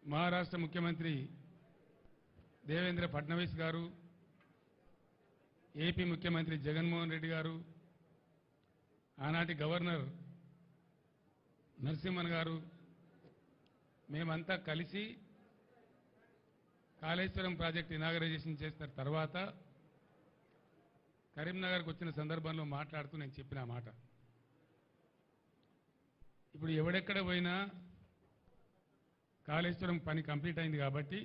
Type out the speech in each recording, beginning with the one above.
మహారాష్ట్ర ముఖ్యమంత్రి దేవేంద్ర ఫడ్నవీస్ గారు, ఏపీ ముఖ్యమంత్రి జగన్మోహన్ రెడ్డి గారు, ఆనాటి గవర్నర్ నరసింహన్ గారు మేమంతా కలిసి కాళేశ్వరం ప్రాజెక్ట్ ఇనాగరైజేషన్ చేసిన తర్వాత కరీంనగర్కు వచ్చిన సందర్భంలో మాట్లాడుతూ నేను చెప్పిన మాట, ఇప్పుడు ఎవడెక్కడ పోయినా కాళేశ్వరం పని కంప్లీట్ అయింది కాబట్టి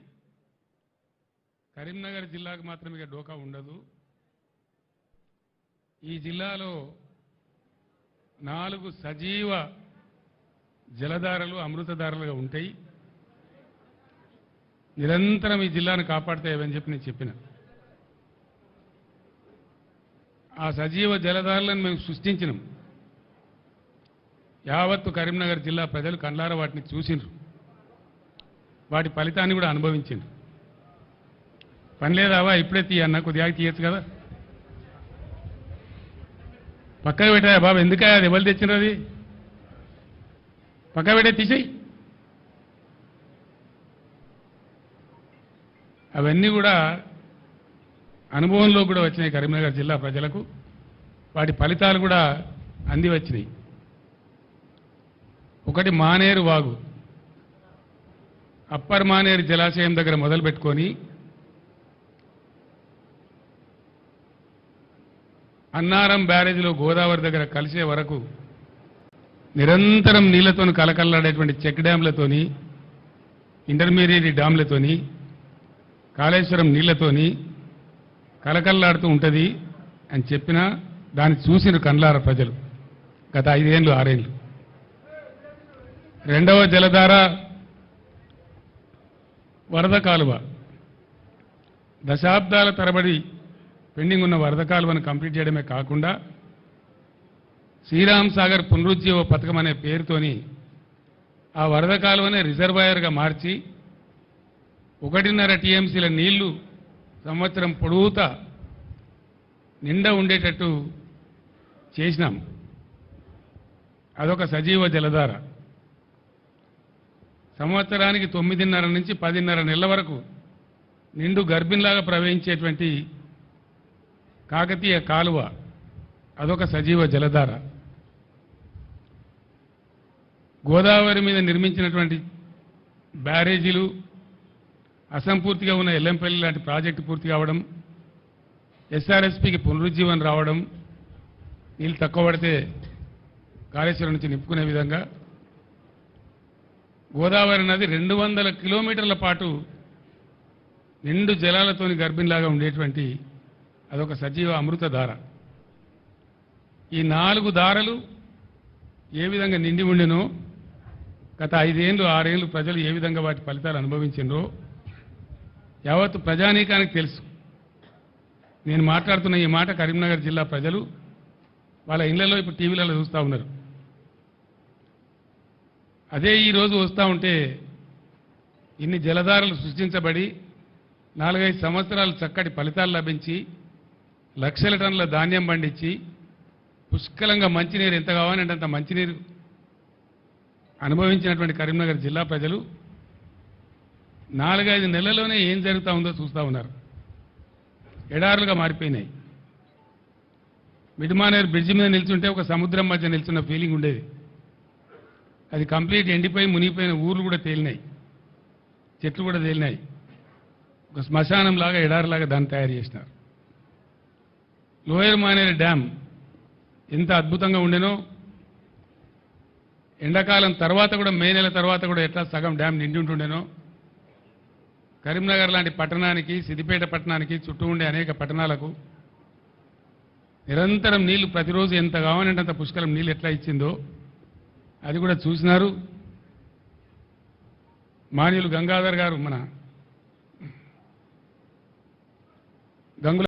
కరీంనగర్ జిల్లాకు మాత్రం ఇక డోకా ఉండదు. ఈ జిల్లాలో 4 సజీవ జలధారలు అమృతధారలుగా ఉంటాయి, నిరంతరం ఈ జిల్లాను కాపాడుతాయని చెప్పి నేను చెప్పిన. ఆ సజీవ జలధారలను మేము సృష్టించినాం. యావత్తు కరీంనగర్ జిల్లా ప్రజలు కండ్లారా వాటిని చూసిండ్రు, వాటి ఫలితాన్ని కూడా అనుభవించిండ్రు. పని లేదావా ఇప్పుడే తీయన్నా, కొద్దిగా తీయచ్చు కదా, పక్కకు పెట్టాయా బాబు, ఎందుకయా అది ఎవరు తెచ్చినారు, అది పక్క పెట్టే తీసేయి. అవన్నీ కూడా అనుభవంలో కూడా వచ్చినాయి కరీంనగర్ జిల్లా ప్రజలకు, వాటి ఫలితాలు కూడా అంది వచ్చినాయి. ఒకటి మానేరు వాగు, అప్పర్ మానేరు జలాశయం దగ్గర మొదలు పెట్టుకొని అన్నారం బ్యారేజ్లో గోదావరి దగ్గర కలిసే వరకు నిరంతరం నీళ్లతో కలకల్లాడేటువంటి చెక్ డ్యాంలతోని, ఇంటర్మీడియట్ డ్యాంలతోని, కాళేశ్వరం నీళ్లతోని కలకల్లాడుతూ ఉంటుంది అని చెప్పినా దాన్ని చూసిన కండ్లార ప్రజలు గత 5 ఏళ్ళు 6 ఏళ్ళు. రెండవ జలధార వరద కాలువ, దశాబ్దాల తరబడి పెండింగ్ ఉన్న వరద కాలువను కంప్లీట్ చేయడమే కాకుండా శ్రీరామ్ సాగర్ పునరుజ్జీవ పథకం అనే పేరుతోని ఆ వరద కాలువనే రిజర్వాయర్గా మార్చి 1.5 టీఎంసీల నీళ్లు సంవత్సరం పొడవుతా నిండా ఉండేటట్టు చేసినాం. అదొక సజీవ జలధార. సంవత్సరానికి 9.5 నుంచి 10.5 నెలల వరకు నిండు గర్భిణిలాగా ప్రవహించేటువంటి కాకతీయ కాలువ, అదొక సజీవ జలధార. గోదావరి మీద నిర్మించినటువంటి బ్యారేజీలు, అసంపూర్తిగా ఉన్న ఎల్లంపల్లి లాంటి ప్రాజెక్టు పూర్తి కావడం, ఎస్ఆర్ఎస్పీకి పునరుజ్జీవనం రావడం, నీళ్ళు తక్కువ పడితే కాళేశ్వరం నుంచి నింపుకునే విధంగా గోదావరి నది 200 కిలోమీటర్ల పాటు నిండు జలాలతోని గర్భిణిలాగా ఉండేటువంటి అదొక సజీవ అమృతధార. ఈ 4 దారలు ఏ విధంగా నిండి ఉండెనో గత 5 ఏళ్ళు 6 ఏళ్ళు ప్రజలు ఏ విధంగా వాటి ఫలితాలు అనుభవించిండ్రో యావత్తు ప్రజానీకానికి తెలుసు. నేను మాట్లాడుతున్న ఈ మాట కరీంనగర్ జిల్లా ప్రజలు వాళ్ళ ఇళ్లలో ఇప్పుడు టీవీలలో చూస్తూ ఉన్నారు. అదే ఈరోజు వస్తూ ఉంటే ఇన్ని జలధారలు సృష్టించబడి 4-5 సంవత్సరాలు చక్కటి ఫలితాలు లభించి లక్షల టన్నుల ధాన్యం పండించి పుష్కలంగా మంచినీరు ఎంత కావాలంటే అంత మంచినీరు అనుభవించినటువంటి కరీంనగర్ జిల్లా ప్రజలు 4-5 నెలల్లోనే ఏం జరుగుతూ ఉందో చూస్తూ ఉన్నారు. ఎడారులుగా మారిపోయినాయి. మిడ్మానేరు బ్రిడ్జి మీద నిల్చుంటే ఒక సముద్రం మధ్య నిల్చున్న ఫీలింగ్ ఉండేది. అది కంప్లీట్ ఎండిపోయి మునిగిపోయిన ఊర్లు కూడా తేలినాయి, చెట్లు కూడా తేలినాయి. ఒక శ్మశానం లాగా ఎడారులాగా దాన్ని తయారు చేసినారు. లోయర్ మానేరు డ్యామ్ ఎంత అద్భుతంగా ఉండేనో, ఎండాకాలం తర్వాత కూడా మే నెల తర్వాత కూడా ఎట్లా సగం డ్యామ్ నిండి ఉంటుండేనో, కరీంనగర్ లాంటి పట్టణానికి, సిద్దిపేట పట్టణానికి, చుట్టూ ఉండే అనేక పట్టణాలకు నిరంతరం నీళ్లు ప్రతిరోజు ఎంత కావాలంటే అంత పుష్కలం నీళ్ళు ఎట్లా ఇచ్చిందో అది కూడా చూసినారు. మాన్యులు గంగాధర్ గారు, మన